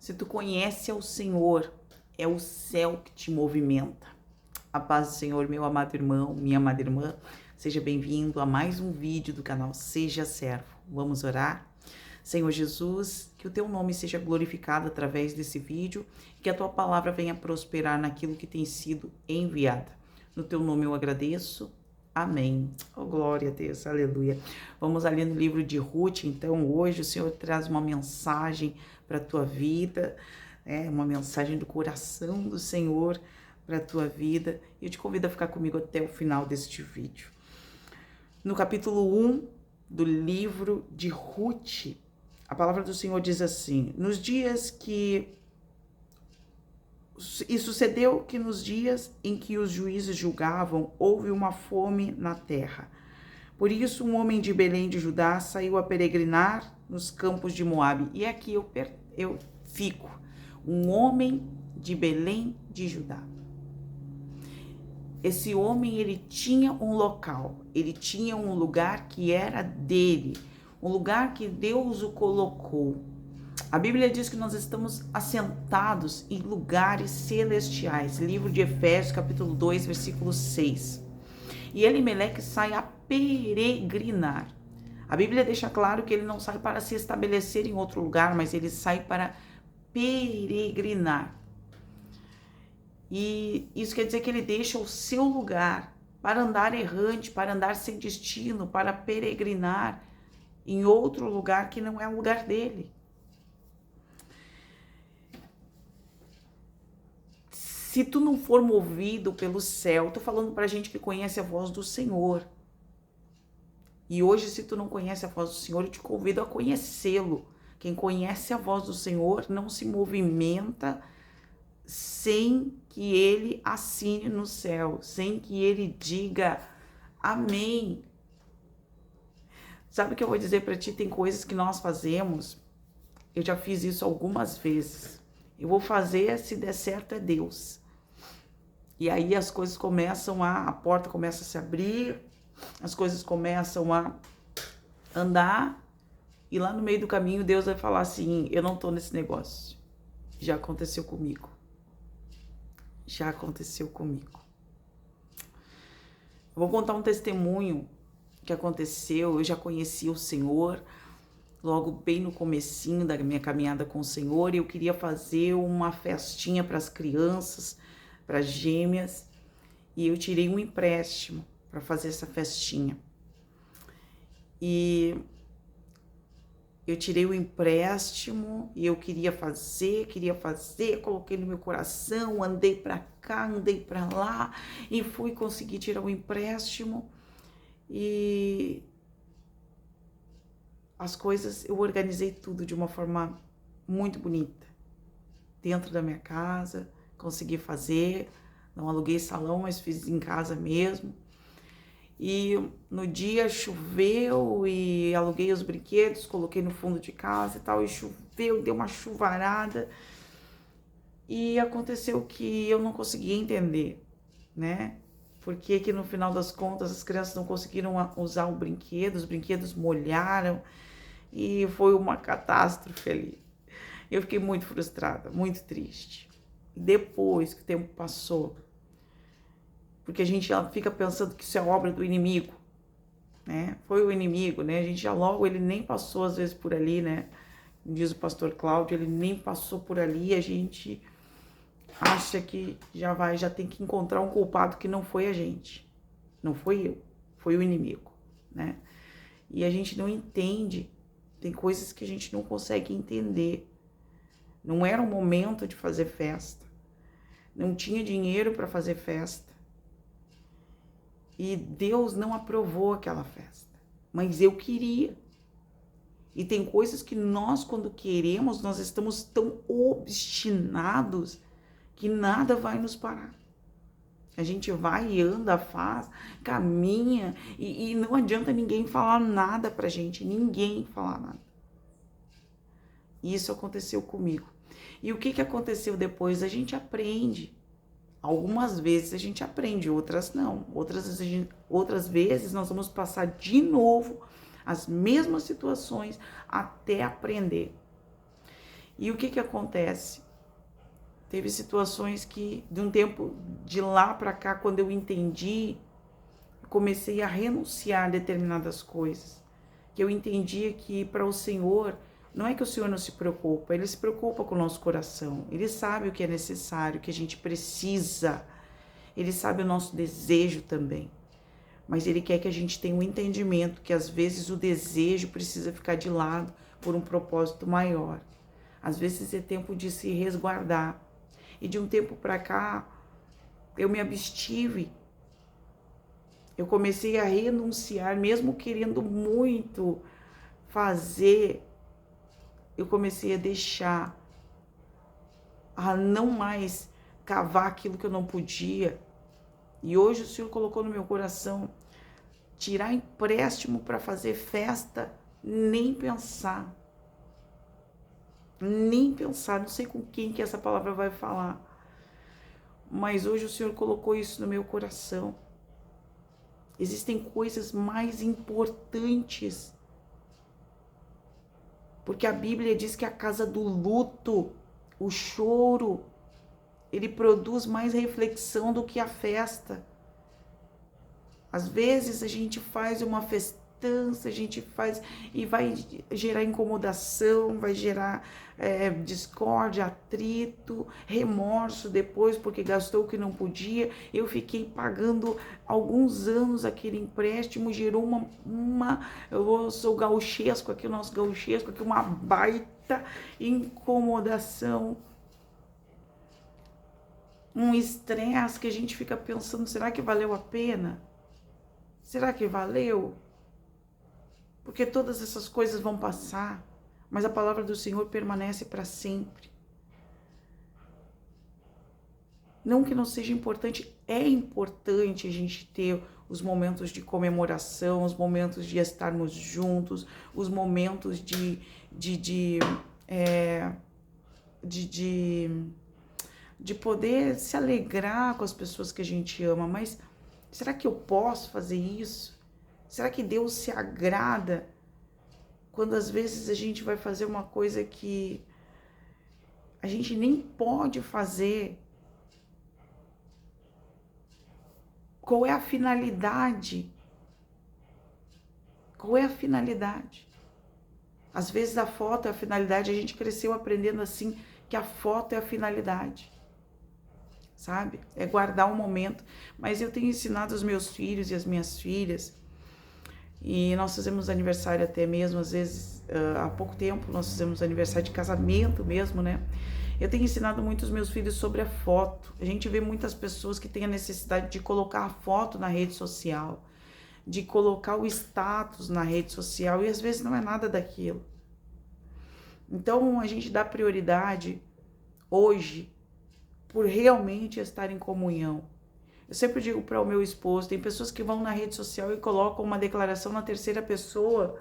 Se tu conhece ao Senhor, é o céu que te movimenta. A paz do Senhor, meu amado irmão, minha amada irmã, seja bem-vindo a mais um vídeo do canal Seja Servo. Vamos orar? Senhor Jesus, que o teu nome seja glorificado através desse vídeo e que a tua palavra venha prosperar naquilo que tem sido enviada. No teu nome eu agradeço. Amém. Oh, glória a Deus, aleluia. Vamos ali no livro de Ruth, então hoje o Senhor traz uma mensagem para a tua vida, uma mensagem do coração do Senhor para a tua vida. E eu te convido a ficar comigo até o final deste vídeo. No capítulo 1 do livro de Ruth, a palavra do Senhor diz assim: E sucedeu que nos dias em que os juízes julgavam, houve uma fome na terra. Por isso, um homem de Belém de Judá saiu a peregrinar nos campos de Moabe. E aqui eu fico. Um homem de Belém de Judá. Esse homem, ele tinha um local, ele tinha um lugar que era dele, um lugar que Deus o colocou. A Bíblia diz que nós estamos assentados em lugares celestiais. Livro de Efésios, capítulo 2, versículo 6. E Elimeleque sai a peregrinar. A Bíblia deixa claro que ele não sai para se estabelecer em outro lugar, mas ele sai para peregrinar. E isso quer dizer que ele deixa o seu lugar para andar errante, para andar sem destino, para peregrinar em outro lugar que não é o lugar dele. Se tu não for movido pelo céu, tô falando pra gente que conhece a voz do Senhor. E hoje, se tu não conhece a voz do Senhor, eu te convido a conhecê-lo. Quem conhece a voz do Senhor não se movimenta sem que ele assine no céu, sem que ele diga amém. Sabe o que eu vou dizer pra ti? Tem coisas que nós fazemos, eu já fiz isso algumas vezes. Eu vou fazer, se der certo é Deus. E aí as coisas começam a porta começa a se abrir, as coisas começam a andar, e lá no meio do caminho Deus vai falar assim: eu não tô nesse negócio. Já aconteceu comigo. Já aconteceu comigo. Eu vou contar um testemunho que aconteceu. Eu já conheci o Senhor logo bem no comecinho da minha caminhada com o Senhor, eu queria fazer uma festinha para as crianças, para as gêmeas, e eu tirei um empréstimo para fazer essa festinha. E eu tirei o empréstimo e eu queria fazer, coloquei no meu coração, andei para cá, andei para lá e fui conseguir tirar o empréstimo. E as coisas, eu organizei tudo de uma forma muito bonita. Dentro da minha casa, consegui fazer, não aluguei salão, mas fiz em casa mesmo. E no dia choveu e aluguei os brinquedos, coloquei no fundo de casa e tal, e choveu, deu uma chuvarada. E aconteceu que eu não conseguia entender, né? Por que que no final das contas as crianças não conseguiram usar o brinquedo, os brinquedos molharam. E foi uma catástrofe ali. Eu fiquei muito frustrada, muito triste. Depois que o tempo passou, porque a gente já fica pensando que isso é obra do inimigo, né? Foi o inimigo, né? A gente já logo, ele nem passou às vezes por ali, né? Diz o pastor Cláudio, ele nem passou por ali, a gente acha que já tem que encontrar um culpado que não foi a gente. Não foi eu, foi o inimigo, né? E a gente não entende. Tem coisas que a gente não consegue entender. Não era o momento de fazer festa. Não tinha dinheiro para fazer festa. E Deus não aprovou aquela festa. Mas eu queria. E tem coisas que nós, quando queremos, nós estamos tão obstinados que nada vai nos parar. A gente vai e anda, faz, caminha e não adianta ninguém falar nada pra gente, ninguém falar nada. Isso aconteceu comigo. E o que aconteceu depois? A gente aprende. Algumas vezes a gente aprende, outras não. Outras vezes nós vamos passar de novo as mesmas situações até aprender. E o que acontece? Teve situações que, de um tempo de lá para cá, quando eu entendi, comecei a renunciar a determinadas coisas. Que eu entendia que para o Senhor, não é que o Senhor não se preocupa, Ele se preocupa com o nosso coração. Ele sabe o que é necessário, o que a gente precisa. Ele sabe o nosso desejo também. Mas Ele quer que a gente tenha um entendimento que às vezes o desejo precisa ficar de lado por um propósito maior. Às vezes é tempo de se resguardar. E de um tempo para cá, eu me abstive. Eu comecei a renunciar, mesmo querendo muito fazer, eu comecei a deixar, a não mais cavar aquilo que eu não podia. E hoje o Senhor colocou no meu coração, tirar empréstimo para fazer festa, nem pensar. Nem pensar, não sei com quem que essa palavra vai falar. Mas hoje o Senhor colocou isso no meu coração. Existem coisas mais importantes. Porque a Bíblia diz que a casa do luto, o choro, ele produz mais reflexão do que a festa. Às vezes a gente faz uma festança, a gente faz e vai gerar incomodação, vai gerar discórdia, atrito, remorso depois porque gastou o que não podia. Eu fiquei pagando alguns anos aquele empréstimo, gerou eu sou gauchesco aqui, o nosso gauchesco aqui, uma baita incomodação. Um estresse que a gente fica pensando, será que valeu a pena? Será que valeu? Porque todas essas coisas vão passar, mas a palavra do Senhor permanece para sempre. Não que não seja importante, é importante a gente ter os momentos de comemoração, os momentos de estarmos juntos, os momentos de poder se alegrar com as pessoas que a gente ama, mas será que eu posso fazer isso? Será que Deus se agrada quando às vezes a gente vai fazer uma coisa que a gente nem pode fazer? Qual é a finalidade? Qual é a finalidade? Às vezes a foto é a finalidade, a gente cresceu aprendendo assim que a foto é a finalidade. Sabe? É guardar um momento. Mas eu tenho ensinado os meus filhos e as minhas filhas, e nós fizemos aniversário até mesmo, às vezes, há pouco tempo, nós fizemos aniversário de casamento mesmo, né? Eu tenho ensinado muito os meus filhos sobre a foto. A gente vê muitas pessoas que têm a necessidade de colocar a foto na rede social, de colocar o status na rede social, e às vezes não é nada daquilo. Então, a gente dá prioridade hoje por realmente estar em comunhão. Eu sempre digo para o meu esposo, tem pessoas que vão na rede social e colocam uma declaração na terceira pessoa,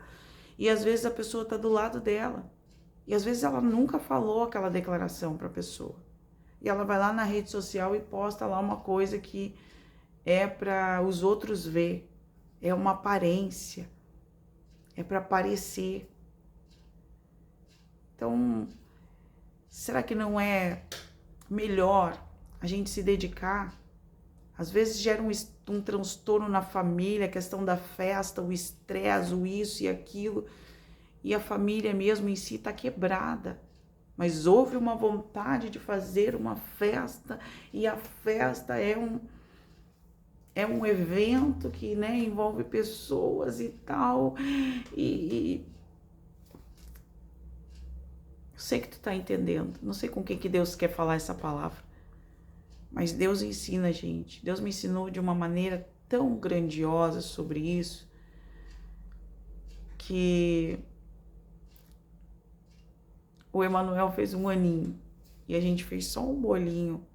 e às vezes a pessoa está do lado dela. E às vezes ela nunca falou aquela declaração para a pessoa. E ela vai lá na rede social e posta lá uma coisa que é para os outros ver. É uma aparência. É para aparecer. Então, será que não é melhor a gente se dedicar? Às vezes gera um transtorno na família, a questão da festa, o estresse, o isso e aquilo. E a família mesmo em si está quebrada. Mas houve uma vontade de fazer uma festa, e a festa é um evento que, né, envolve pessoas e tal. E eu sei que tu tá entendendo. Não sei com quem que Deus quer falar essa palavra. Mas Deus ensina a gente. Deus me ensinou de uma maneira tão grandiosa sobre isso, que o Emanuel fez 1 aninho e a gente fez só um bolinho.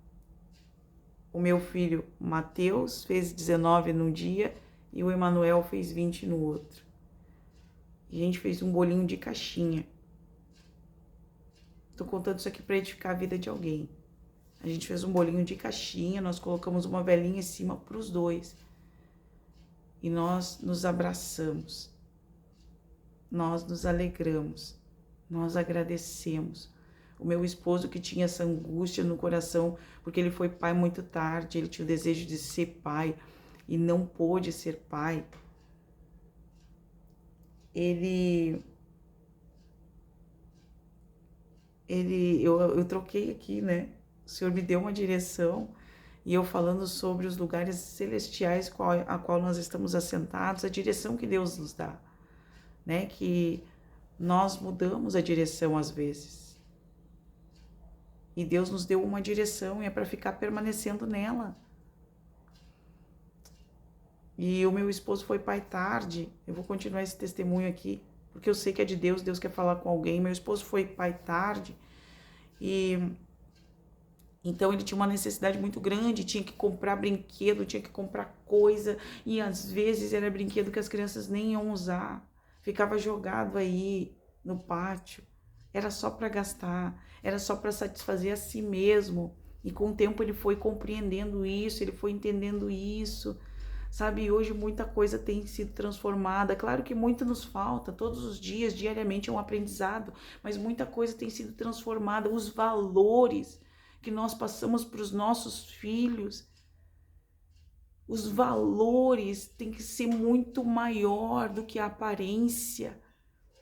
O meu filho Mateus fez 19 num dia e o Emanuel fez 20 no outro. E a gente fez um bolinho de caixinha. Tô contando isso aqui para edificar a vida de alguém. A gente fez um bolinho de caixinha, nós colocamos uma velinha em cima para os dois. E nós nos abraçamos. Nós nos alegramos. Nós agradecemos. O meu esposo que tinha essa angústia no coração, porque ele foi pai muito tarde, ele tinha o desejo de ser pai e não pôde ser pai. Eu troquei aqui, né? O Senhor me deu uma direção e eu falando sobre os lugares celestiais a qual nós estamos assentados, a direção que Deus nos dá, né? Que nós mudamos a direção às vezes. E Deus nos deu uma direção e é para ficar permanecendo nela. E o meu esposo foi pai tarde, eu vou continuar esse testemunho aqui, porque eu sei que é de Deus, Deus quer falar com alguém. Meu esposo foi pai tarde e então ele tinha uma necessidade muito grande, tinha que comprar brinquedo, tinha que comprar coisa e às vezes era brinquedo que as crianças nem iam usar, ficava jogado aí no pátio, era só para gastar, era só para satisfazer a si mesmo. E com o tempo ele foi compreendendo isso, ele foi entendendo isso. Sabe, hoje muita coisa tem sido transformada. Claro que muito nos falta, todos os dias, diariamente é um aprendizado, mas muita coisa tem sido transformada. Os valores que nós passamos para os nossos filhos, os valores têm que ser muito maior do que a aparência.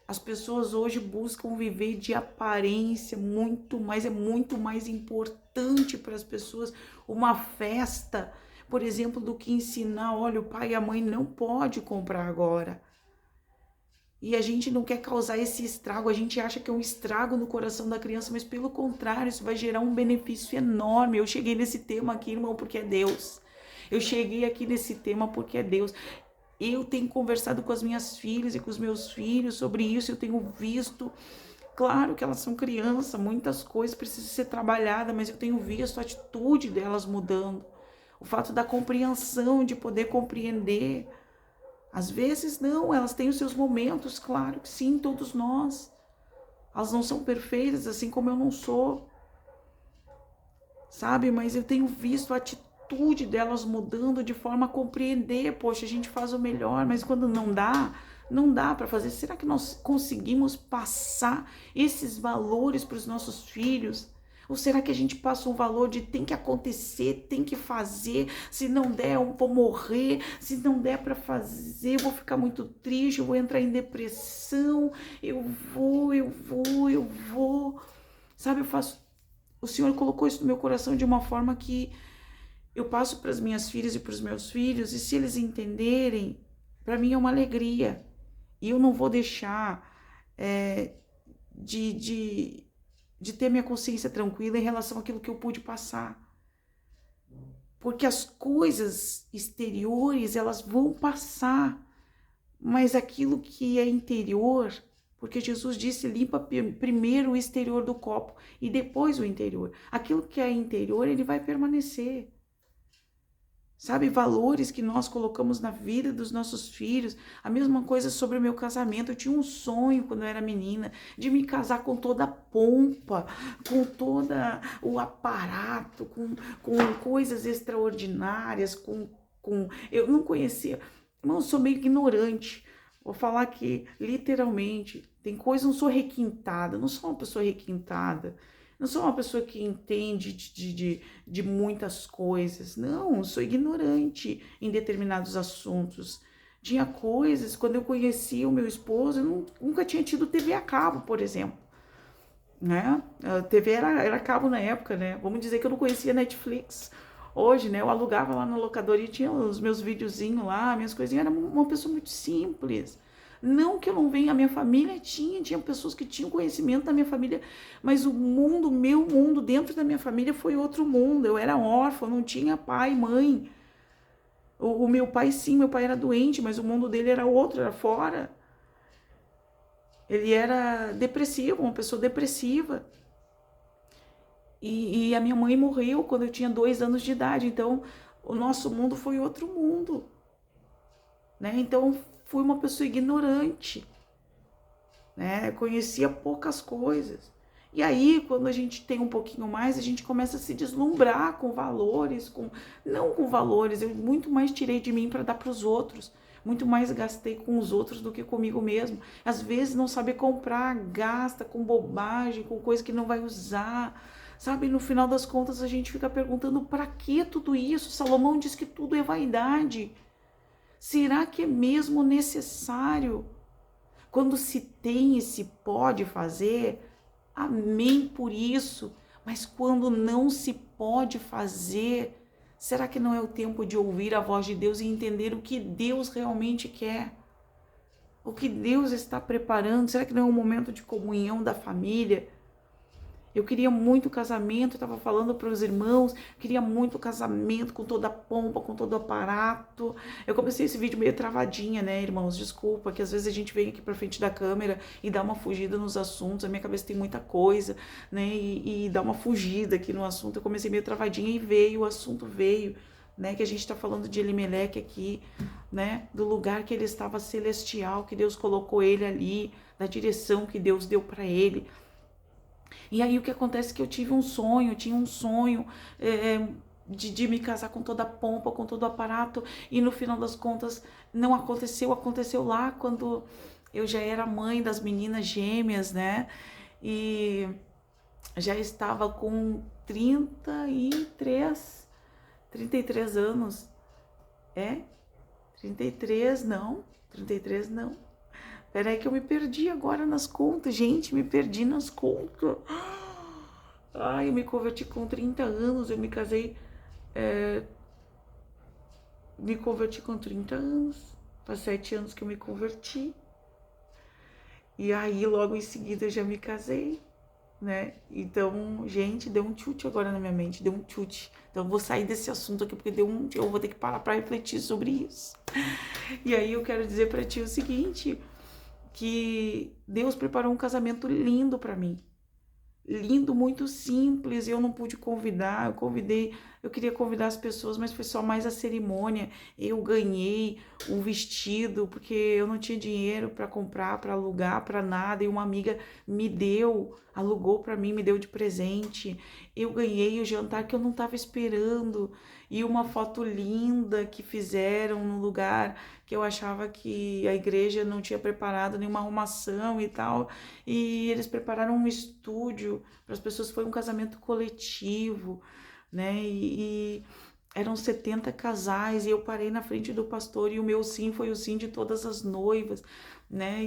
As pessoas hoje buscam viver de aparência muito mais, é muito mais importante para as pessoas uma festa, por exemplo, do que ensinar, olha, o pai e a mãe não pode comprar agora. E a gente não quer causar esse estrago, a gente acha que é um estrago no coração da criança, mas pelo contrário, isso vai gerar um benefício enorme. Eu cheguei nesse tema aqui, irmão, porque é Deus. Eu cheguei aqui nesse tema porque é Deus. Eu tenho conversado com as minhas filhas e com os meus filhos sobre isso, eu tenho visto, claro que elas são crianças, muitas coisas precisam ser trabalhadas, mas eu tenho visto a atitude delas mudando. O fato da compreensão, de poder compreender. Às vezes não, elas têm os seus momentos, claro que sim, todos nós. Elas não são perfeitas, assim como eu não sou. Sabe, mas eu tenho visto a atitude delas mudando de forma a compreender. Poxa, a gente faz o melhor, mas quando não dá para fazer. Será que nós conseguimos passar esses valores para os nossos filhos? Ou será que a gente passa um valor de tem que acontecer, tem que fazer, se não der eu vou morrer, se não der para fazer eu vou ficar muito triste, eu vou entrar em depressão, eu vou. Sabe, o Senhor colocou isso no meu coração de uma forma que eu passo para as minhas filhas e para os meus filhos, e se eles entenderem, para mim é uma alegria. E eu não vou deixar de ter minha consciência tranquila em relação àquilo que eu pude passar. Porque as coisas exteriores, elas vão passar, mas aquilo que é interior, porque Jesus disse, limpa primeiro o exterior do copo e depois o interior. Aquilo que é interior, ele vai permanecer. Sabe, valores que nós colocamos na vida dos nossos filhos. A mesma coisa sobre o meu casamento. Eu tinha um sonho quando eu era menina de me casar com toda a pompa, com todo o aparato, com coisas extraordinárias, eu não conhecia. Eu sou meio ignorante. Vou falar que, literalmente, tem coisas, não sou requintada, não sou uma pessoa requintada. Não sou uma pessoa que entende de muitas coisas. Não, sou ignorante em determinados assuntos. Tinha coisas, quando eu conheci o meu esposo, eu nunca tinha tido TV a cabo, por exemplo. Né? A TV era cabo na época, né? Vamos dizer que eu não conhecia Netflix. Hoje, né? Eu alugava lá na locadora e tinha os meus videozinhos lá, minhas coisinhas. Era uma pessoa muito simples. Não que eu não venha, a minha família tinha pessoas que tinham conhecimento da minha família, mas o mundo, meu mundo, dentro da minha família foi outro mundo. Eu era órfã, não tinha pai, mãe. O meu pai, sim, meu pai era doente, mas o mundo dele era outro, era fora. Ele era depressivo, uma pessoa depressiva. E a minha mãe morreu quando eu tinha 2 anos de idade, então o nosso mundo foi outro mundo. Né? Então, fui uma pessoa ignorante, né? Conhecia poucas coisas. E aí, quando a gente tem um pouquinho mais, a gente começa a se deslumbrar com valores, não com valores, eu muito mais tirei de mim para dar para os outros, muito mais gastei com os outros do que comigo mesmo. Às vezes não saber comprar, gasta com bobagem, com coisa que não vai usar. Sabe, no final das contas a gente fica perguntando para que tudo isso? Salomão diz que tudo é vaidade. Será que é mesmo necessário? Quando se tem e se pode fazer, amém por isso. Mas quando não se pode fazer, será que não é o tempo de ouvir a voz de Deus e entender o que Deus realmente quer? O que Deus está preparando? Será que não é um momento de comunhão da família? Eu queria muito casamento, eu estava falando para os irmãos, queria muito casamento com toda a pompa, com todo o aparato. Eu comecei esse vídeo meio travadinha, né, irmãos? Desculpa, que às vezes a gente vem aqui para frente da câmera e dá uma fugida nos assuntos. A minha cabeça tem muita coisa, né? E dá uma fugida aqui no assunto. Eu comecei meio travadinha e veio, o assunto veio, né? Que a gente está falando de Elimeleque aqui, né? Do lugar que ele estava celestial, que Deus colocou ele ali, da direção que Deus deu para ele. E aí o que acontece é que eu tinha um sonho de me casar com toda a pompa, com todo o aparato, e no final das contas não aconteceu, aconteceu lá quando eu já era mãe das meninas gêmeas, né? E já estava com 33 anos, 33 não, 33 não. Peraí que eu me perdi agora nas contas, gente, me perdi nas contas. Ai, eu me converti com 30 anos, eu me casei, me converti com 30 anos, faz 7 anos que eu me converti. E aí, logo em seguida, eu já me casei, né? Então, gente, deu um chute agora na minha mente, deu um chute. Então, eu vou sair desse assunto aqui, porque eu vou ter que parar pra refletir sobre isso. E aí, eu quero dizer pra ti o seguinte, que Deus preparou um casamento lindo para mim. Lindo, muito simples, eu não pude convidar, eu queria convidar as pessoas, mas foi só mais a cerimônia. Eu ganhei um vestido, porque eu não tinha dinheiro para comprar, para alugar, para nada, e uma amiga me deu, alugou para mim, me deu de presente. Eu ganhei o jantar que eu não estava esperando, e uma foto linda que fizeram no lugar que eu achava que a igreja não tinha preparado nenhuma arrumação e tal, e eles prepararam um estúdio para as pessoas, foi um casamento coletivo, né, e eram 70 casais, e eu parei na frente do pastor, e o meu sim foi o sim de todas as noivas, né,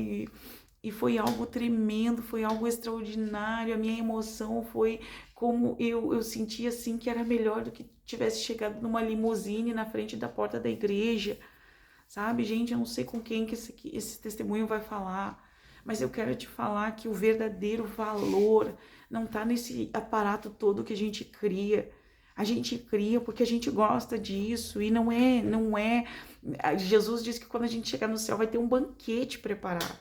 e foi algo tremendo, foi algo extraordinário, a minha emoção foi como eu senti assim que era melhor do que tivesse chegado numa limusine na frente da porta da igreja, sabe? Gente, eu não sei com quem que esse testemunho vai falar, mas eu quero te falar que o verdadeiro valor não está nesse aparato todo que a gente cria. A gente cria porque a gente gosta disso e não é. Jesus disse que quando a gente chegar no céu vai ter um banquete preparado.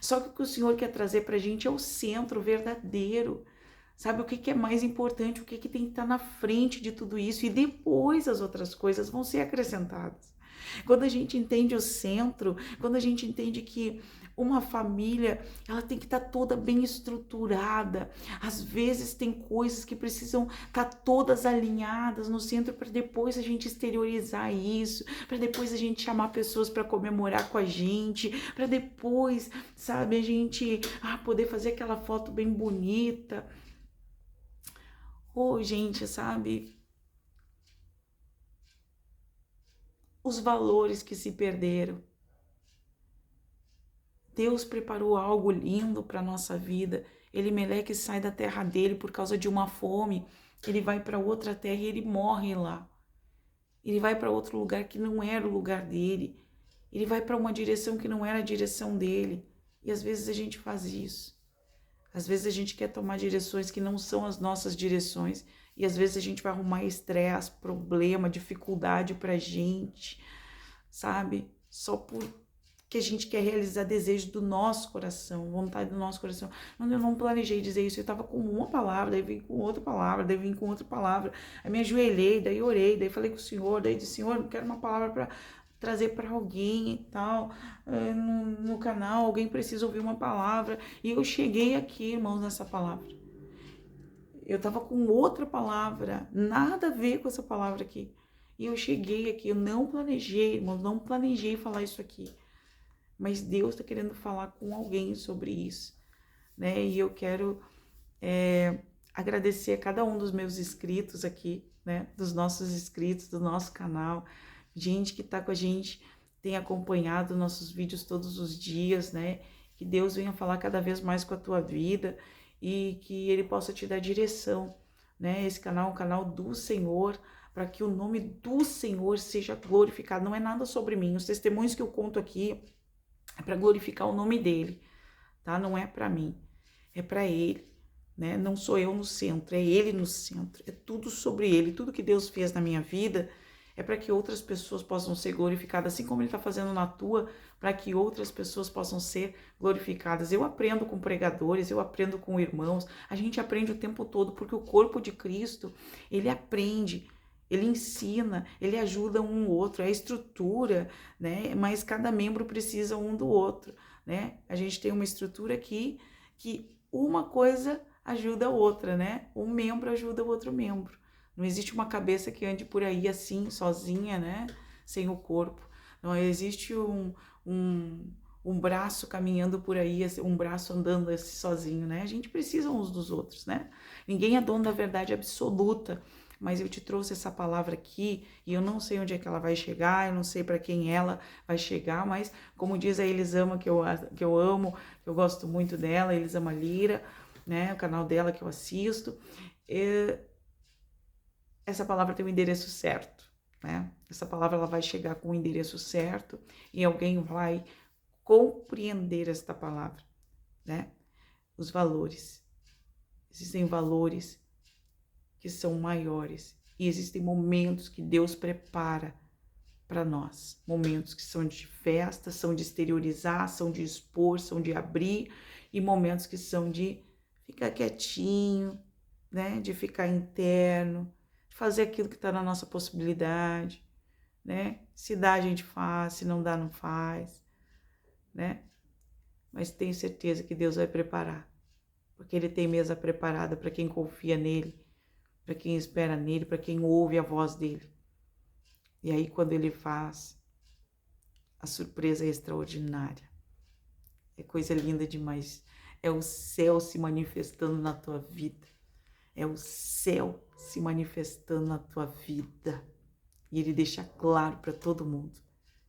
Só que o que o Senhor quer trazer pra gente é o centro verdadeiro. Sabe o que é mais importante, o que tem que estar na frente de tudo isso, e depois as outras coisas vão ser acrescentadas. Quando a gente entende o centro, quando a gente entende que uma família, ela tem que estar toda bem estruturada. Às vezes tem coisas que precisam estar todas alinhadas no centro para depois a gente exteriorizar isso, para depois a gente chamar pessoas para comemorar com a gente, para depois, sabe, a gente poder fazer aquela foto bem bonita. Gente, sabe? Os valores que se perderam. Deus preparou algo lindo para a nossa vida. Elimeleque sai da terra dele por causa de uma fome. Ele vai para outra terra e ele morre lá. Ele vai para outro lugar que não era o lugar dele. Ele vai para uma direção que não era a direção dele. E às vezes a gente faz isso. Às vezes a gente quer tomar direções que não são as nossas direções. E às vezes a gente vai arrumar estresse, problema, dificuldade pra gente, sabe? Só porque a gente quer realizar desejo do nosso coração, vontade do nosso coração. Eu não planejei dizer isso, eu tava com uma palavra, daí vim com outra palavra, daí vim com outra palavra. Aí me ajoelhei, daí orei, daí falei com o Senhor, daí disse, Senhor, eu quero uma palavra para trazer para alguém e tal, no canal, alguém precisa ouvir uma palavra. E eu cheguei aqui, irmãos, nessa palavra. Eu tava com outra palavra, nada a ver com essa palavra aqui. E eu cheguei aqui, eu não planejei, irmãos, não planejei falar isso aqui. Mas Deus está querendo falar com alguém sobre isso, né? E eu quero agradecer a cada um dos meus inscritos aqui, né? Dos nossos inscritos, do nosso canal. Gente que está com a gente, tem acompanhado nossos vídeos todos os dias, né? Que Deus venha falar cada vez mais com a tua vida e que Ele possa te dar direção, né? Esse canal é um canal do Senhor, para que o nome do Senhor seja glorificado. Não é nada sobre mim. Os testemunhos que eu conto aqui é para glorificar o nome dele, tá? Não é para mim, é para ele, né? Não sou eu no centro, é ele no centro. É tudo sobre ele. Tudo que Deus fez na minha vida é para que outras pessoas possam ser glorificadas, assim como ele está fazendo na tua, para que outras pessoas possam ser glorificadas. Eu aprendo com pregadores, eu aprendo com irmãos, a gente aprende o tempo todo, porque o corpo de Cristo, ele aprende, ele ensina, ele ajuda um ao outro, é a estrutura, né? Mas cada membro precisa um do outro, né? A gente tem uma estrutura aqui que uma coisa ajuda a outra, né? Um membro ajuda o outro membro. Não existe uma cabeça que ande por aí assim, sozinha, né? Sem o corpo. Não existe um braço caminhando por aí, um braço andando assim sozinho, né? A gente precisa uns dos outros, né? Ninguém é dono da verdade absoluta, mas eu te trouxe essa palavra aqui e eu não sei onde é que ela vai chegar, eu não sei para quem ela vai chegar, mas como diz a Elisama, que eu amo, que eu gosto muito dela, Elisama Lira, né? O canal dela que eu assisto. Essa palavra tem o endereço certo, né? Essa palavra ela vai chegar com o endereço certo e alguém vai compreender esta palavra, né? Os valores. Existem valores que são maiores e existem momentos que Deus prepara para nós. Momentos que são de festa, são de exteriorizar, são de expor, são de abrir e momentos que são de ficar quietinho, né? De ficar interno, fazer aquilo que está na nossa possibilidade, né? Se dá, a gente faz, se não dá, não faz, né? Mas tenho certeza que Deus vai preparar, porque Ele tem mesa preparada para quem confia nele, para quem espera nele, para quem ouve a voz dele. E aí, quando Ele faz, a surpresa é extraordinária. É coisa linda demais. É o céu se manifestando na tua vida. É o céu se manifestando na tua vida. E Ele deixa claro para todo mundo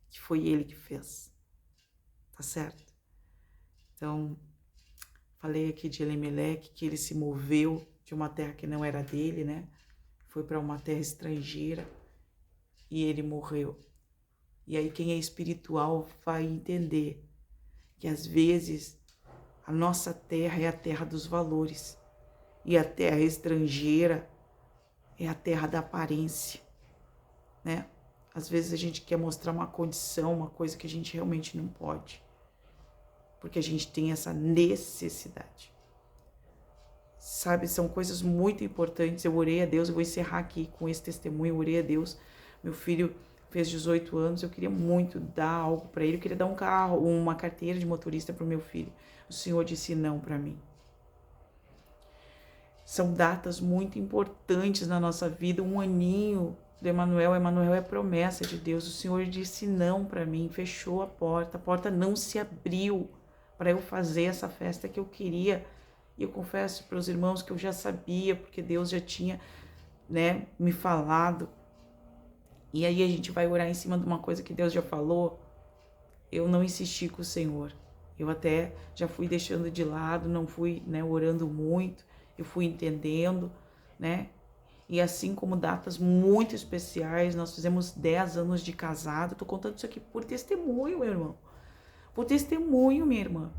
que foi Ele que fez. Tá certo? Então, falei aqui de Elimeleque, que ele se moveu de uma terra que não era dele, né? Foi para uma terra estrangeira e ele morreu. E aí quem é espiritual vai entender que às vezes a nossa terra é a terra dos valores e a terra estrangeira é a terra da aparência, né? Às vezes a gente quer mostrar uma condição, uma coisa que a gente realmente não pode, porque a gente tem essa necessidade. Sabe, são coisas muito importantes. Eu orei a Deus, eu vou encerrar aqui com esse testemunho, eu orei a Deus. Meu filho fez 18 anos, eu queria muito dar algo para ele, eu queria dar um carro, uma carteira de motorista para o meu filho. O Senhor disse não para mim. São datas muito importantes na nossa vida, um aninho do Emanuel é promessa de Deus. O Senhor disse não para mim, fechou a porta não se abriu para eu fazer essa festa que eu queria. E eu confesso para os irmãos que eu já sabia, porque Deus já tinha, né, me falado. E aí a gente vai orar em cima de uma coisa que Deus já falou. Eu não insisti com o Senhor. Eu até já fui deixando de lado, não fui, né, orando muito. Eu fui entendendo, né? E assim como datas muito especiais, nós fizemos 10 anos de casado. Tô contando isso aqui por testemunho, meu irmão. Por testemunho, minha irmã.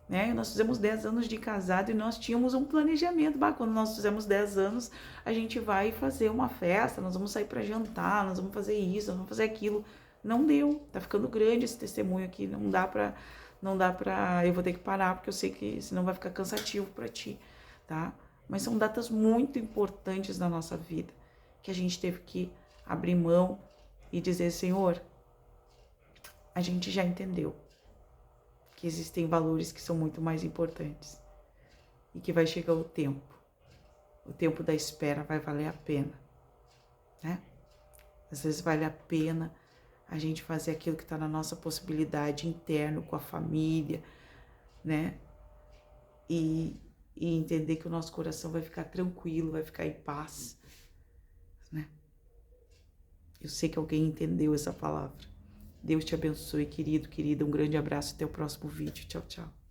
Né? Nós fizemos 10 anos de casado e nós tínhamos um planejamento. Quando nós fizemos 10 anos, a gente vai fazer uma festa, nós vamos sair para jantar, nós vamos fazer isso, nós vamos fazer aquilo. Não deu, tá ficando grande esse testemunho aqui, não dá pra, eu vou ter que parar, porque eu sei que senão vai ficar cansativo para ti, tá? Mas são datas muito importantes na nossa vida, que a gente teve que abrir mão e dizer, Senhor, a gente já entendeu que existem valores que são muito mais importantes e que vai chegar o tempo da espera vai valer a pena, né? Às vezes vale a pena a gente fazer aquilo que está na nossa possibilidade interno, com a família, né? E entender que o nosso coração vai ficar tranquilo, vai ficar em paz, né? Eu sei que alguém entendeu essa palavra. Deus te abençoe, querido, querida. Um grande abraço. Até o próximo vídeo. Tchau, tchau.